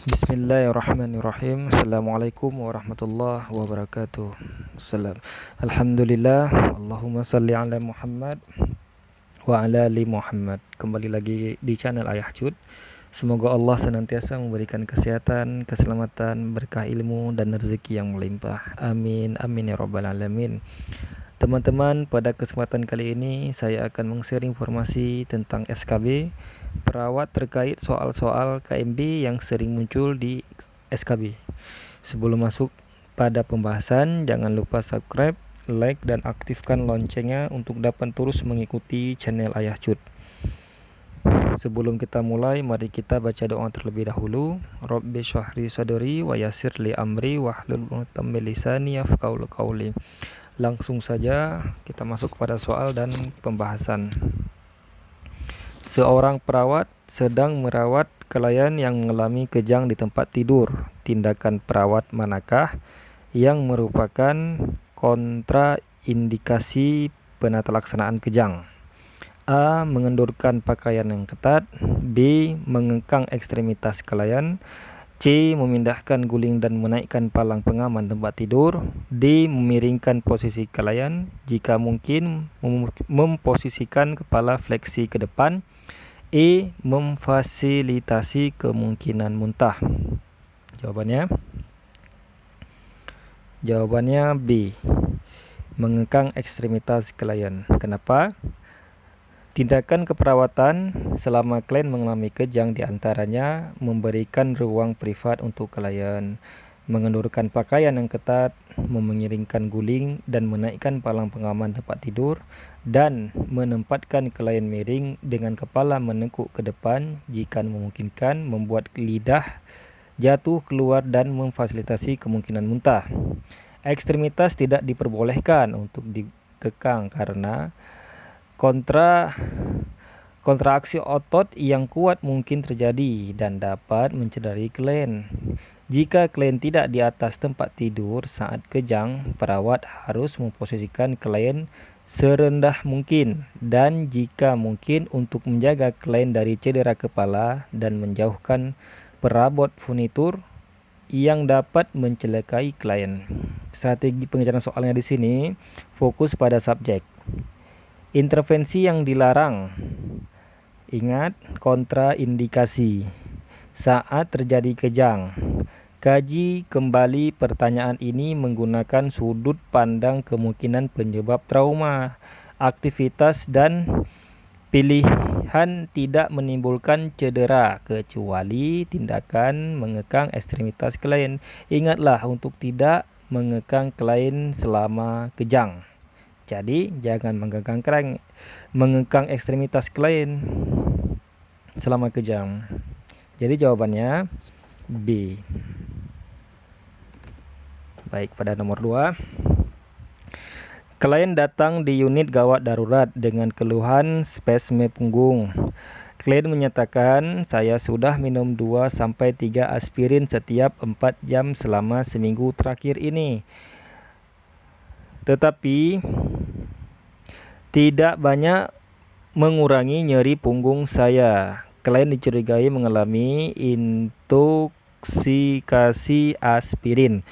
Bismillahirrahmanirrahim. Assalamualaikum warahmatullahi wabarakatuh. Alhamdulillah. Allahumma salli ala Muhammad wa ala ali Muhammad. Kembali lagi di channel Ayah Cud. Semoga Allah senantiasa memberikan kesehatan, keselamatan, berkah ilmu dan rezeki yang melimpah. Amin amin ya rabbal alamin. Teman-teman, pada kesempatan kali ini saya akan meng-share informasi tentang SKB perawat terkait soal-soal KMB yang sering muncul di SKB. Sebelum masuk pada pembahasan, jangan lupa subscribe, like, dan aktifkan loncengnya untuk dapat terus mengikuti channel Ayah Cud. Sebelum kita mulai, mari kita baca doa terlebih dahulu. Rabbi shrahli sadri wa yassir li amri wahlul 'uqdatam min lisani yafqahu qawli. Langsung saja kita masuk kepada soal dan pembahasan. Seorang perawat sedang merawat klien yang mengalami kejang di tempat tidur. Tindakan perawat manakah yang merupakan kontraindikasi penata laksanaan kejang? A. Mengendurkan pakaian yang ketat. B. Mengekang ekstremitas klien. C. Memindahkan guling dan menaikkan palang pengaman tempat tidur. D. Memiringkan posisi klien. Jika mungkin, memposisikan kepala fleksi ke depan. E. Memfasilitasi kemungkinan muntah. Jawabannya B. Mengekang ekstremitas klien. Kenapa? Tindakan keperawatan selama klien mengalami kejang diantaranya memberikan ruang privat untuk klien, mengendurkan pakaian yang ketat, mengiringkan guling dan menaikkan palang pengaman tempat tidur, dan menempatkan klien miring dengan kepala menekuk ke depan jika memungkinkan, membuat lidah jatuh keluar dan memfasilitasi kemungkinan muntah. Ekstremitas tidak diperbolehkan untuk dikekang karena kontraksi otot yang kuat mungkin terjadi dan dapat mencederai klien. Jika klien tidak di atas tempat tidur saat kejang, perawat harus memposisikan klien serendah mungkin dan jika mungkin untuk menjaga klien dari cedera kepala dan menjauhkan perabot furnitur yang dapat mencelakai klien. Strategi pengejaran soalnya di sini fokus pada subjek. Intervensi yang dilarang. Ingat, kontraindikasi. Saat terjadi kejang. Kaji kembali pertanyaan ini menggunakan sudut pandang kemungkinan penyebab trauma, aktivitas dan pilihan tidak menimbulkan cedera kecuali tindakan mengekang ekstremitas klien. Ingatlah untuk tidak mengekang klien selama kejang. Jadi jangan mengekang ekstremitas klien selama kejang. Jadi jawabannya B. Baik, pada nomor 2. Klien datang di unit gawat darurat dengan keluhan spasme punggung. Klien menyatakan, saya sudah minum 2-3 aspirin setiap 4 jam selama seminggu terakhir ini. Tetapi tidak banyak mengurangi nyeri punggung saya. Klien dicurigai mengalami intoksikasi aspirin.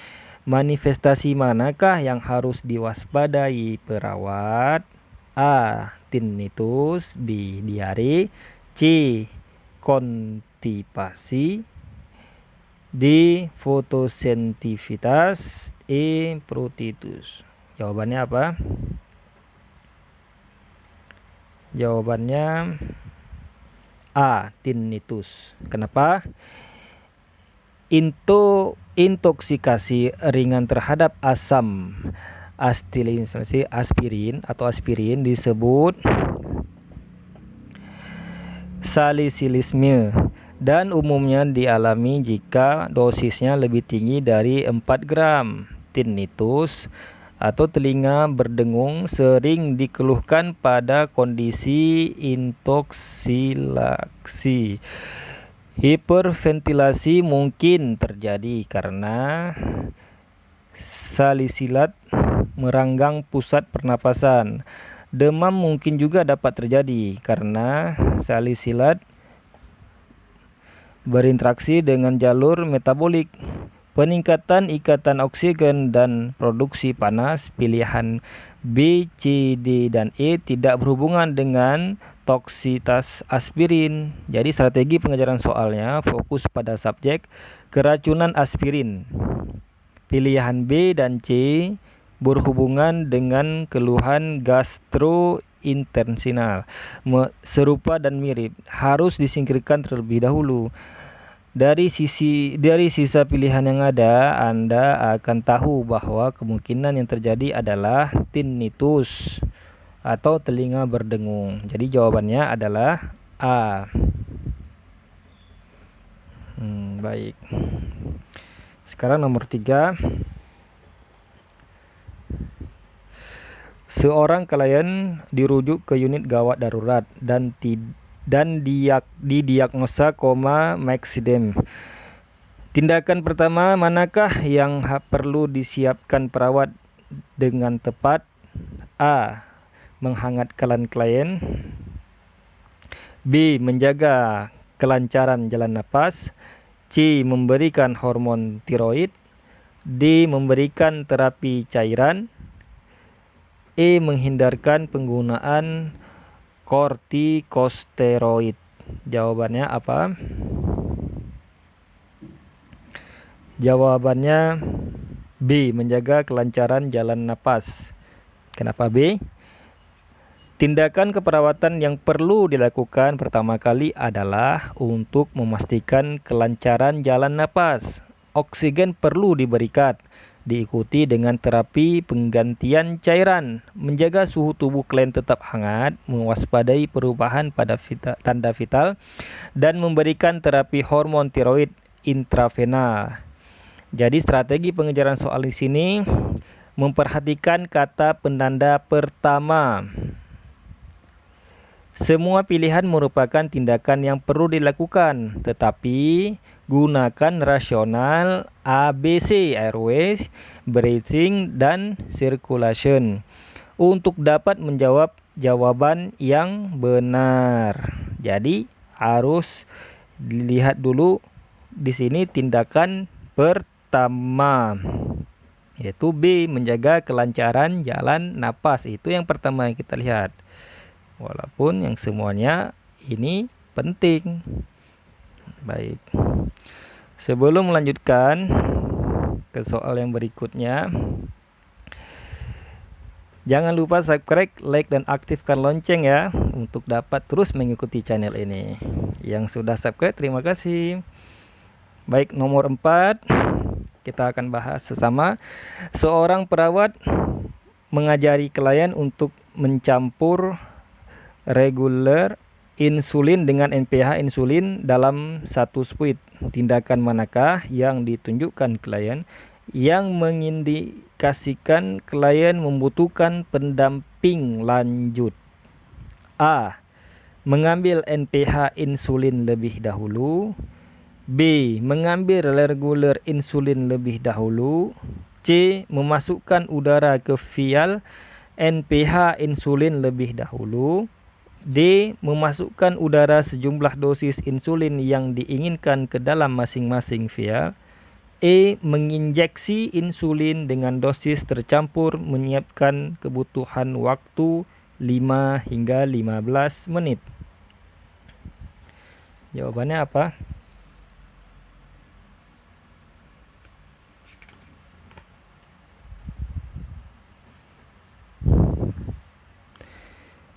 Manifestasi manakah yang harus diwaspadai perawat? A. Tinnitus. B. Diare. C. Konstipasi. D. Fotosensitivitas. E. Pruritus. Jawabannya apa? Jawabannya A. Tinnitus. Kenapa? Intoksikasi ringan terhadap asam aspirin disebut salisilisme dan umumnya dialami jika dosisnya lebih tinggi dari 4 gram. Tinnitus atau telinga berdengung sering dikeluhkan pada kondisi intoksilasi. Hiperventilasi mungkin terjadi karena salisilat meranggang pusat pernapasan. Demam mungkin juga dapat terjadi karena salisilat berinteraksi dengan jalur metabolik, peningkatan ikatan oksigen dan produksi panas. Pilihan B, C, D, dan E tidak berhubungan dengan toksitas aspirin. Jadi strategi pengejaran soalnya fokus pada subjek keracunan aspirin. Pilihan B dan C berhubungan dengan keluhan gastrointestinal, serupa dan mirip, harus disingkirkan terlebih dahulu. Dari sisa pilihan yang ada, Anda akan tahu bahwa kemungkinan yang terjadi adalah tinnitus atau telinga berdengung. Jadi jawabannya adalah A. Baik. Sekarang nomor 3. Seorang klien dirujuk ke unit gawat darurat dan didiagnosa koma maxidem. Tindakan pertama, manakah yang perlu disiapkan perawat dengan tepat? A. Menghangatkan klien. B. Menjaga kelancaran jalan napas. C. Memberikan hormon tiroid. D. Memberikan terapi cairan. E. Menghindarkan penggunaan kortikosteroid. Jawabannya apa? Jawabannya B. Menjaga kelancaran jalan napas. Kenapa B? Tindakan keperawatan yang perlu dilakukan pertama kali adalah untuk memastikan kelancaran jalan napas. Oksigen perlu diberikan, diikuti dengan terapi penggantian cairan, menjaga suhu tubuh klien tetap hangat, mewaspadai perubahan pada tanda vital, dan memberikan terapi hormon tiroid intravenal. Jadi strategi pengejaran soal di sini memperhatikan kata penanda pertama. Semua pilihan merupakan tindakan yang perlu dilakukan, tetapi gunakan rasional ABC, airways, breathing, dan circulation untuk dapat menjawab jawaban yang benar. Jadi harus dilihat dulu di sini tindakan pertama, yaitu B, menjaga kelancaran jalan napas. Itu yang pertama yang kita lihat. Walaupun yang semuanya ini penting. Baik. Sebelum melanjutkan ke soal yang berikutnya, jangan lupa subscribe, like, dan aktifkan lonceng ya untuk dapat terus mengikuti channel ini. Yang sudah subscribe, terima kasih. Baik, nomor 4 kita akan bahas sesama. Seorang perawat mengajari klien untuk mencampur regular insulin dengan NPH insulin dalam satu spuit. Tindakan manakah yang ditunjukkan klien yang mengindikasikan klien membutuhkan pendamping lanjut? A. Mengambil NPH insulin lebih dahulu. B. Mengambil regular insulin lebih dahulu. C. Memasukkan udara ke vial NPH insulin lebih dahulu. D. Memasukkan udara sejumlah dosis insulin yang diinginkan ke dalam masing-masing vial. E. Menginjeksi insulin dengan dosis tercampur menyiapkan kebutuhan waktu 5 hingga 15 menit. Jawabannya apa?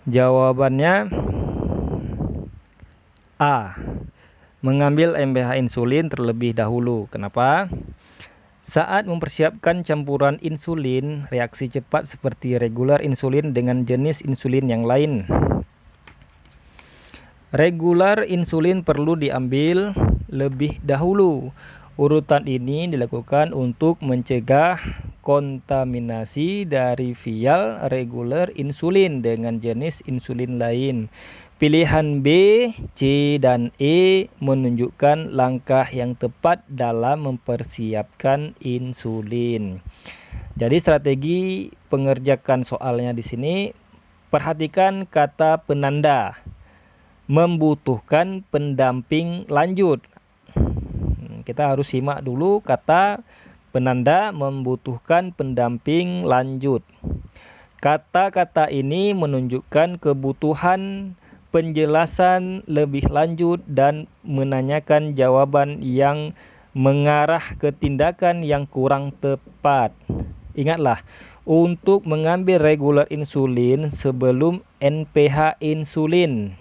Jawabannya A. Mengambil NPH insulin terlebih dahulu. Kenapa? Saat mempersiapkan campuran insulin, reaksi cepat seperti regular insulin dengan jenis insulin yang lain. Regular insulin perlu diambil lebih dahulu. Urutan ini dilakukan untuk mencegah kontaminasi dari vial regular insulin dengan jenis insulin lain. Pilihan B, C, dan E menunjukkan langkah yang tepat dalam mempersiapkan insulin. Jadi strategi pengerjakan soalnya di sini, perhatikan kata penanda. Membutuhkan pendamping lanjut Kita harus simak dulu kata penanda membutuhkan pendamping lanjut. Kata-kata ini menunjukkan kebutuhan penjelasan lebih lanjut dan menanyakan jawaban yang mengarah ke tindakan yang kurang tepat. Ingatlah, untuk mengambil regular insulin sebelum NPH insulin.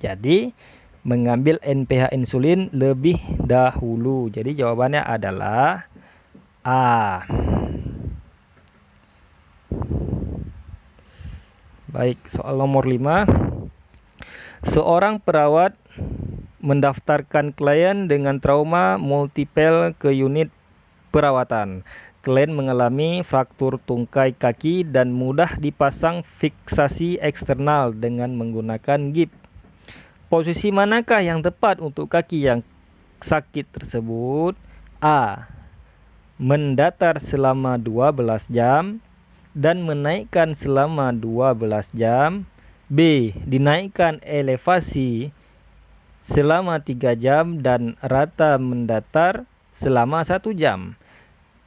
Jadi, mengambil NPH insulin lebih dahulu. Jadi, jawabannya adalah A. Baik, soal nomor 5. Seorang perawat mendaftarkan klien dengan trauma multiple ke unit perawatan. Klien mengalami fraktur tungkai kaki dan mudah dipasang fiksasi eksternal dengan menggunakan gips. Posisi manakah yang tepat untuk kaki yang sakit tersebut? A. Mendatar selama 12 jam dan menaikkan selama 12 jam. B. Dinaikkan elevasi selama 3 jam dan rata mendatar selama 1 jam.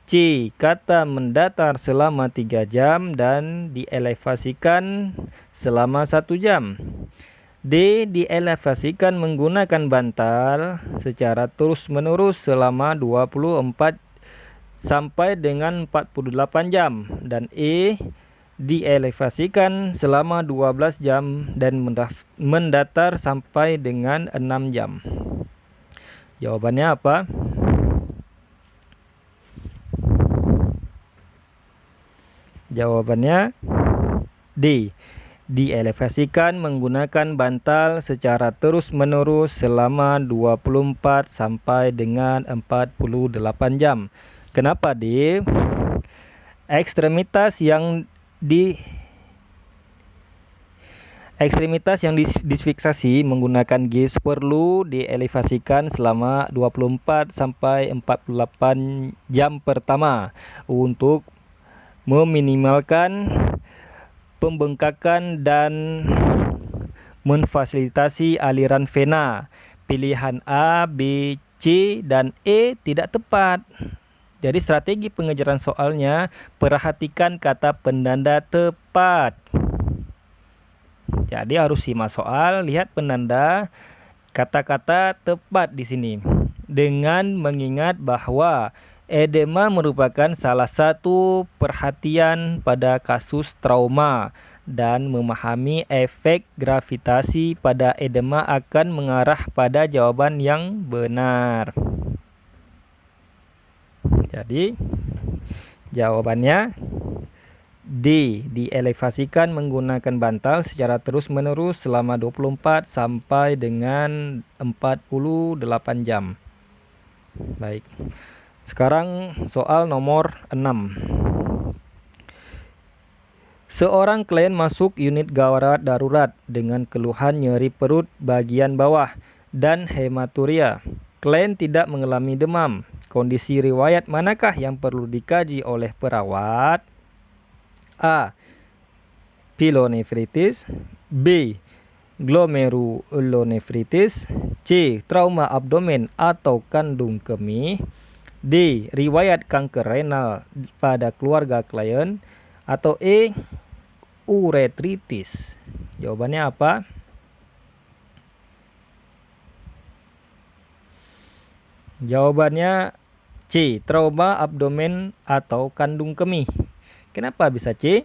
C. Kata mendatar selama 3 jam dan dielevasikan selama 1 jam. D. Dielevasikan menggunakan bantal secara terus-menerus selama 24 sampai dengan 48 jam. Dan E. Dielevasikan selama 12 jam dan mendatar sampai dengan 6 jam. Jawabannya apa? Jawabannya D. Dielevasikan menggunakan bantal secara terus-menerus selama 24 sampai dengan 48 jam. Kenapa D? Ekstremitas yang disfiksasi menggunakan gips perlu dielevasikan selama 24 sampai 48 jam pertama untuk meminimalkan pembengkakan dan memfasilitasi aliran vena. Pilihan A, B, C, dan E tidak tepat. Jadi strategi pengejaran soalnya, perhatikan kata penanda tepat. Jadi harus simak soal, lihat penanda kata-kata tepat di sini. Dengan mengingat bahwa edema merupakan salah satu perhatian pada kasus trauma dan memahami efek gravitasi pada edema akan mengarah pada jawaban yang benar. Jadi jawabannya D. Dielevasikan menggunakan bantal secara terus-menerus selama 24 sampai dengan 48 jam. Baik. Sekarang soal nomor 6. Seorang klien masuk unit gawat darurat dengan keluhan nyeri perut bagian bawah dan hematuria. Klien tidak mengalami demam. Kondisi riwayat manakah yang perlu dikaji oleh perawat? A. Pilonefritis. B. Glomerulonefritis. C. Trauma abdomen atau kandung kemih. D. Riwayat kanker renal pada keluarga klien. Atau E. Uretritis. Jawabannya apa? Jawabannya C. Trauma abdomen atau kandung kemih. Kenapa bisa C?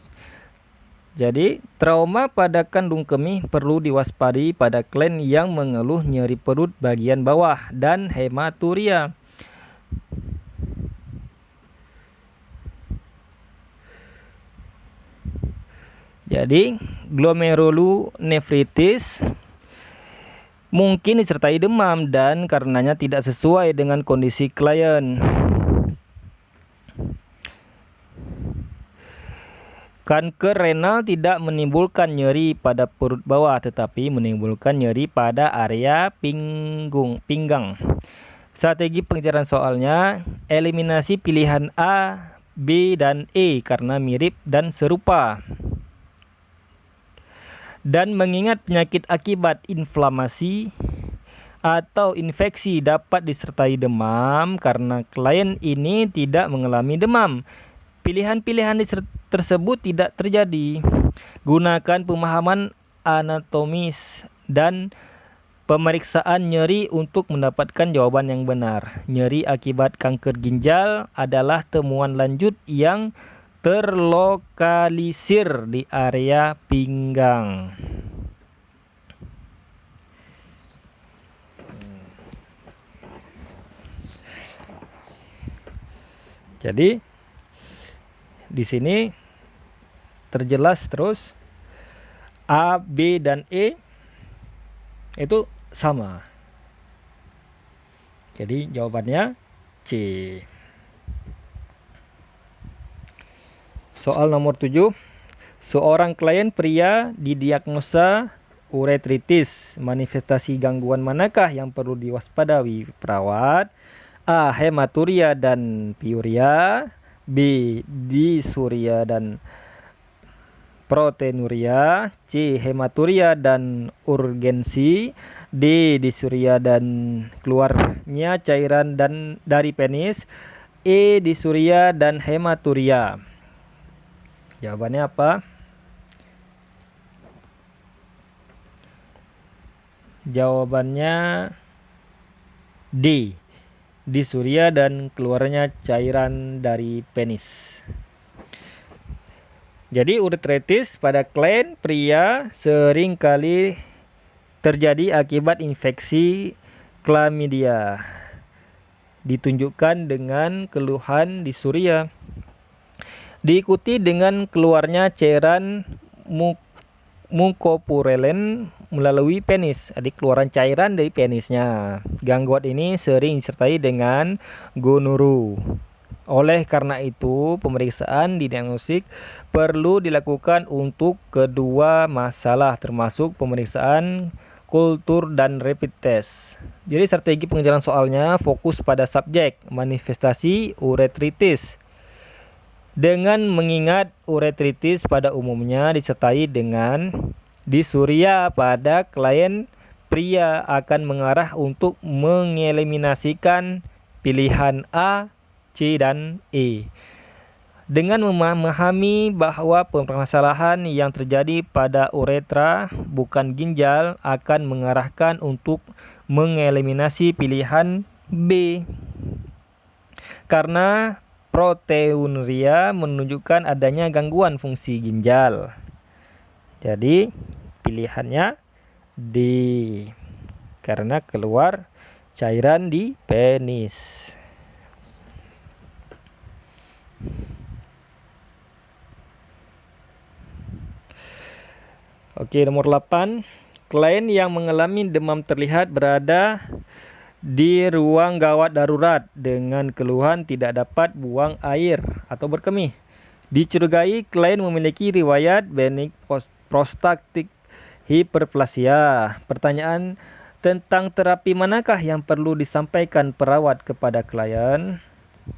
Jadi, trauma pada kandung kemih perlu diwaspadai pada klien yang mengeluh nyeri perut bagian bawah dan hematuria. Jadi, glomerulonefritis mungkin disertai demam dan karenanya tidak sesuai dengan kondisi klien. Kanker renal tidak menimbulkan nyeri pada perut bawah tetapi menimbulkan nyeri pada area pinggang. Strategi pengejaran soalnya, eliminasi pilihan A, B, dan E karena mirip dan serupa. Dan mengingat penyakit akibat inflamasi atau infeksi dapat disertai demam karena klien ini tidak mengalami demam. Pilihan-pilihan tersebut tidak terjadi. Gunakan pemahaman anatomis dan pemeriksaan nyeri untuk mendapatkan jawaban yang benar. Nyeri akibat kanker ginjal adalah temuan lanjut yang terlokalisir di area pinggang. Jadi di sini terjelas terus A, B, dan E itu sama. Jadi jawabannya C. Soal nomor 7. Seorang klien pria didiagnosa uretritis. Manifestasi gangguan manakah yang perlu diwaspadai perawat? A. Hematuria dan piuria. B. Disuria dan proteinuria. C. Hematuria dan urgensi. D. Disuria dan keluarnya cairan dari penis. E. Disuria dan hematuria. Jawabannya apa? Jawabannya D. Disuria dan keluarnya cairan dari penis. Jadi uretritis pada klien pria seringkali terjadi akibat infeksi chlamydia. Ditunjukkan dengan keluhan disuria. Diikuti dengan keluarnya cairan mukopurulen melalui penis. Jadi keluaran cairan dari penisnya. Gangguan ini sering disertai dengan gonoru. Oleh karena itu, pemeriksaan diagnostik perlu dilakukan untuk kedua masalah, termasuk pemeriksaan kultur dan rapid test. Jadi strategi pengejaran soalnya fokus pada subjek manifestasi uretritis. Dengan mengingat uretritis pada umumnya disertai dengan disuria pada klien pria akan mengarah untuk mengeliminasikan pilihan A, C, dan E. Dengan memahami bahwa permasalahan yang terjadi pada uretra bukan ginjal akan mengarahkan untuk mengeliminasi pilihan B. Karena proteinuria menunjukkan adanya gangguan fungsi ginjal. Jadi pilihannya D. Karena keluar cairan di penis. Oke, nomor 8. Klien yang mengalami demam terlihat berada di ruang gawat darurat dengan keluhan tidak dapat buang air atau berkemih. Dicurigai klien memiliki riwayat benik prostatik hiperplasia. Pertanyaan tentang terapi manakah yang perlu disampaikan perawat kepada klien?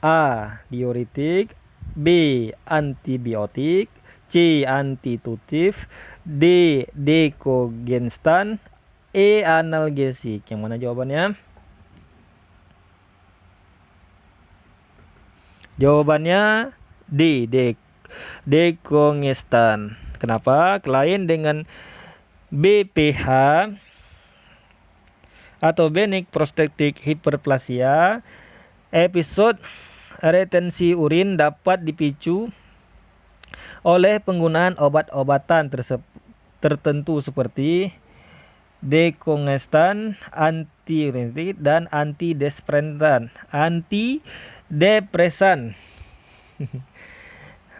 A. Diuretik. B. Antibiotik. C. Antitutif. D. Dekogenstan. E. Analgesik. Yang mana jawabannya? Jawabannya D. Dekogenstan. Kenapa? Klien dengan BPH atau benik prostatik hiperplasia, episode retensi urin dapat dipicu oleh penggunaan obat-obatan tertentu seperti dekongenstan, antiuretik, dan antidepresan.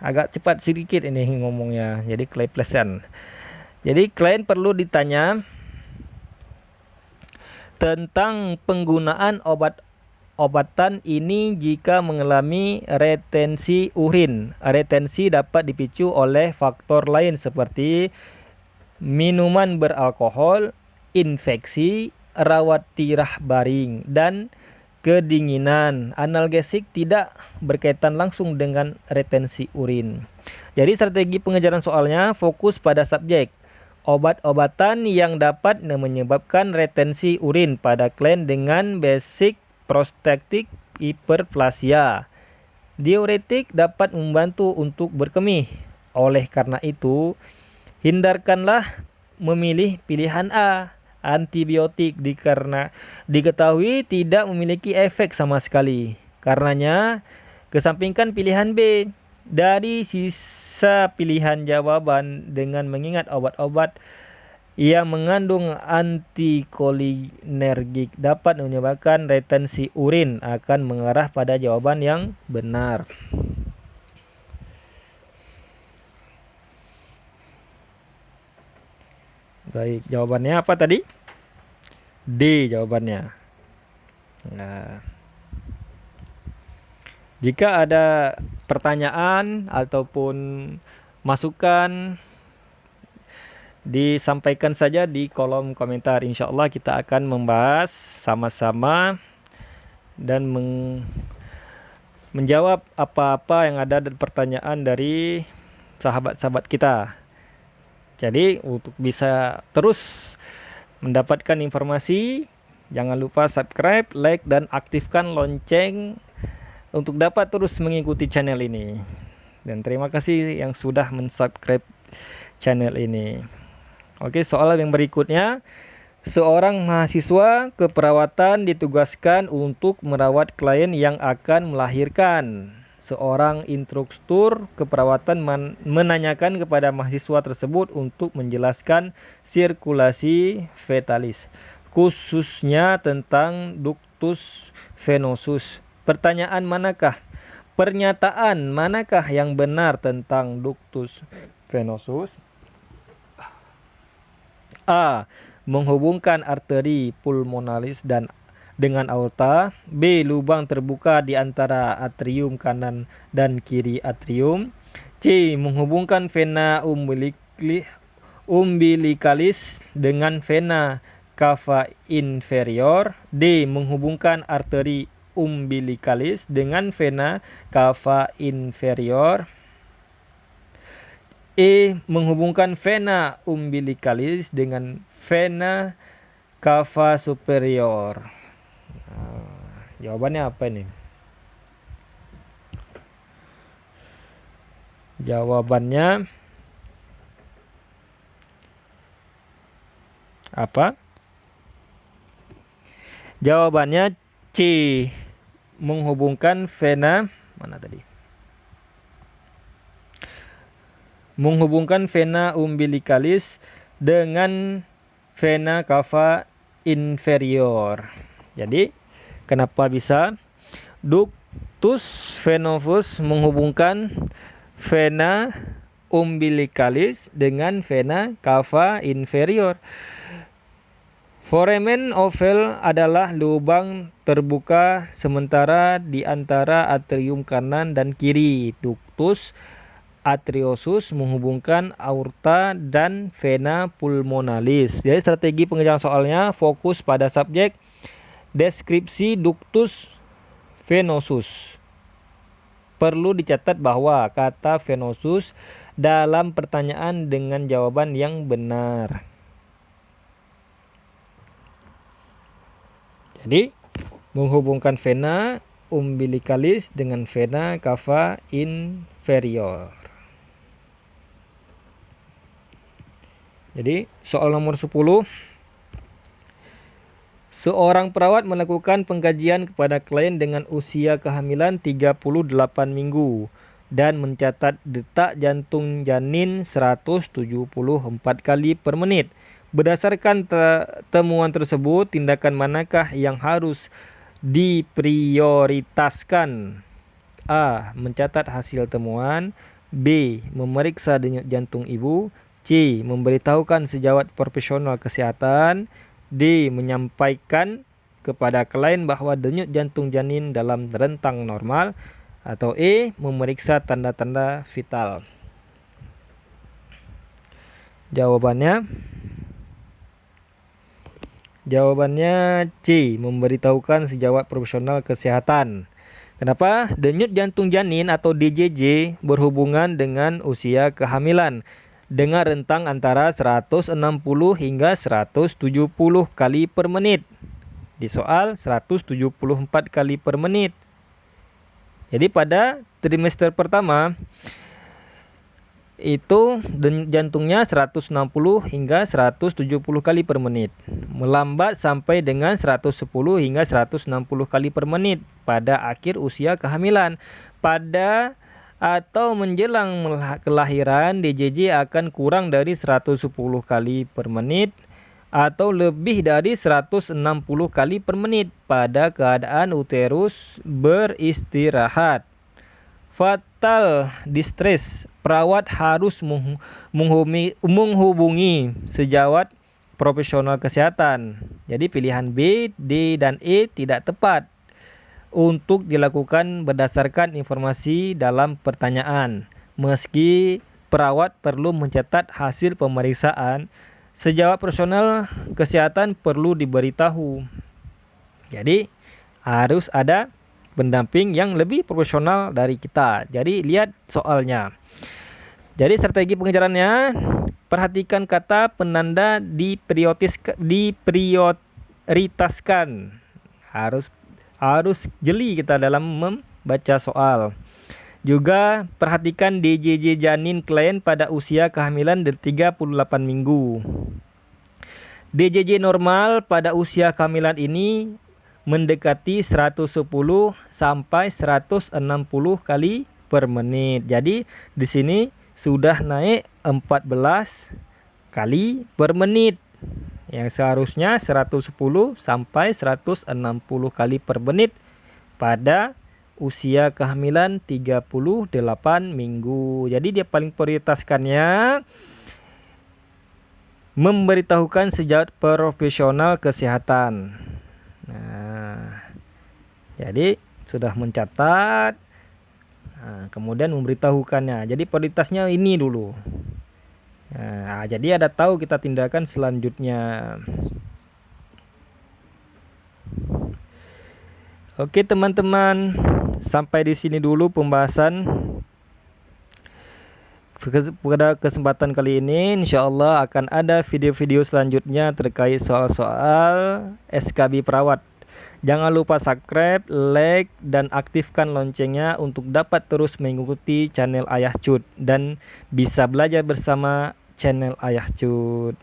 Agak cepat sedikit ini ngomongnya, jadi kleplesan. Jadi klien perlu ditanya tentang penggunaan obatan ini jika mengalami retensi urin. Retensi dapat dipicu oleh faktor lain seperti minuman beralkohol, infeksi, rawat tirah baring, dan kedinginan. Analgesik tidak berkaitan langsung dengan retensi urin. Jadi strategi pengejaran soalnya fokus pada subjek Obat-obatan yang dapat menyebabkan retensi urin pada klien dengan basic prostatik hiperplasia. Diuretik dapat membantu untuk berkemih. Oleh karena itu, hindarkanlah memilih pilihan A, antibiotik, karena diketahui tidak memiliki efek sama sekali. Karenanya, kesampingkan pilihan B. Dari sisa pilihan jawaban dengan mengingat obat-obat yang mengandung antikolinergik dapat menyebabkan retensi urin akan mengarah pada jawaban yang benar. Baik, jawabannya apa tadi? D jawabannya. Nah, jika ada pertanyaan ataupun masukan, disampaikan saja di kolom komentar. Insya Allah kita akan membahas sama-sama dan menjawab apa-apa yang ada dan pertanyaan dari sahabat-sahabat kita. Jadi untuk bisa terus mendapatkan informasi, jangan lupa subscribe, like, dan aktifkan lonceng untuk dapat terus mengikuti channel ini. Dan terima kasih yang sudah mensubscribe channel ini. Oke, soal yang berikutnya. Seorang mahasiswa keperawatan ditugaskan untuk merawat klien yang akan melahirkan. Seorang instruktur keperawatan menanyakan kepada mahasiswa tersebut untuk menjelaskan sirkulasi fetalis, khususnya tentang ductus venosus. Pernyataan manakah yang benar tentang ductus venosus? A. Menghubungkan arteri pulmonalis dengan aorta. B. Lubang terbuka di antara atrium kanan dan kiri atrium. C. Menghubungkan vena umbilicalis dengan vena cava inferior. D. Menghubungkan arteri umbilicalis dengan vena cava inferior. E. Menghubungkan vena umbilicalis dengan vena cava superior. Jawabannya apa ini? Jawabannya apa? Jawabannya C. Menghubungkan vena Menghubungkan vena umbilicalis dengan vena cava inferior. Jadi, kenapa bisa ductus venosus menghubungkan vena umbilicalis dengan vena cava inferior? Foramen oval adalah lubang terbuka sementara di antara atrium kanan dan kiri. Ductus arteriosus menghubungkan aorta dan vena pulmonalis. Jadi strategi pengerjaan soalnya fokus pada subjek deskripsi ductus venosus. Perlu dicatat bahwa kata venosus dalam pertanyaan dengan jawaban yang benar. Jadi menghubungkan vena umbilicalis dengan vena cava inferior. Jadi soal nomor 10. Seorang perawat melakukan pengkajian kepada klien dengan usia kehamilan 38 minggu dan mencatat detak jantung janin 174 kali per menit. Berdasarkan temuan tersebut, tindakan manakah yang harus diprioritaskan? A. Mencatat hasil temuan. B. Memeriksa denyut jantung ibu. C. Memberitahukan sejawat profesional kesehatan. D. Menyampaikan kepada klien bahwa denyut jantung janin dalam rentang normal. Atau E. Memeriksa tanda-tanda vital. Jawabannya C. Memberitahukan sejawat profesional kesehatan. Kenapa? Denyut jantung janin atau DJJ berhubungan dengan usia kehamilan. dengan rentang antara 160 hingga 170 kali per menit. Di soal 174 kali per menit. Jadi pada trimester pertama itu jantungnya 160 hingga 170 kali per menit. Melambat sampai dengan 110 hingga 160 kali per menit pada akhir usia kehamilan. Pada atau menjelang kelahiran, DJJ akan kurang dari 110 kali per menit atau lebih dari 160 kali per menit pada keadaan uterus beristirahat. Fatal distress, perawat harus menghubungi sejawat profesional kesehatan. Jadi pilihan B, D, dan E tidak tepat untuk dilakukan berdasarkan informasi dalam pertanyaan. Meski perawat perlu mencatat hasil pemeriksaan, sejawat profesional kesehatan perlu diberitahu. Jadi harus ada pendamping yang lebih profesional dari kita. Jadi lihat soalnya. Jadi strategi pengejarannya, perhatikan kata penanda diprioritaskan. Harus jeli kita dalam membaca soal. Juga perhatikan DJJ janin klien pada usia kehamilan 38 minggu. DJJ normal pada usia kehamilan ini mendekati 110 sampai 160 kali per menit. Jadi di sini sudah naik 14 kali per menit. Yang seharusnya 110 sampai 160 kali per menit pada usia kehamilan 38 minggu. Jadi dia paling prioritaskannya memberitahukan sejawat profesional kesehatan. Nah, jadi sudah mencatat, kemudian memberitahukannya. Jadi prioritasnya ini dulu. Nah, jadi ada tahu kita tindakan selanjutnya. Oke teman-teman, sampai di sini dulu pembahasan. Pada kesempatan kali ini insyaallah akan ada video-video selanjutnya terkait soal-soal SKB perawat. Jangan lupa subscribe, like, dan aktifkan loncengnya untuk dapat terus mengikuti channel Ayah Cut dan bisa belajar bersama channel Ayah Cut.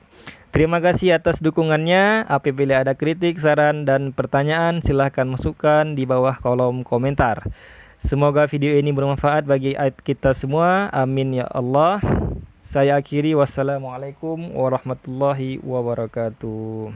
Terima kasih atas dukungannya. Apabila ada kritik, saran, dan pertanyaan, silahkan masukkan di bawah kolom komentar. Semoga video ini bermanfaat bagi kita semua. Amin ya Allah. Saya akhiri. Wassalamualaikum warahmatullahi wabarakatuh.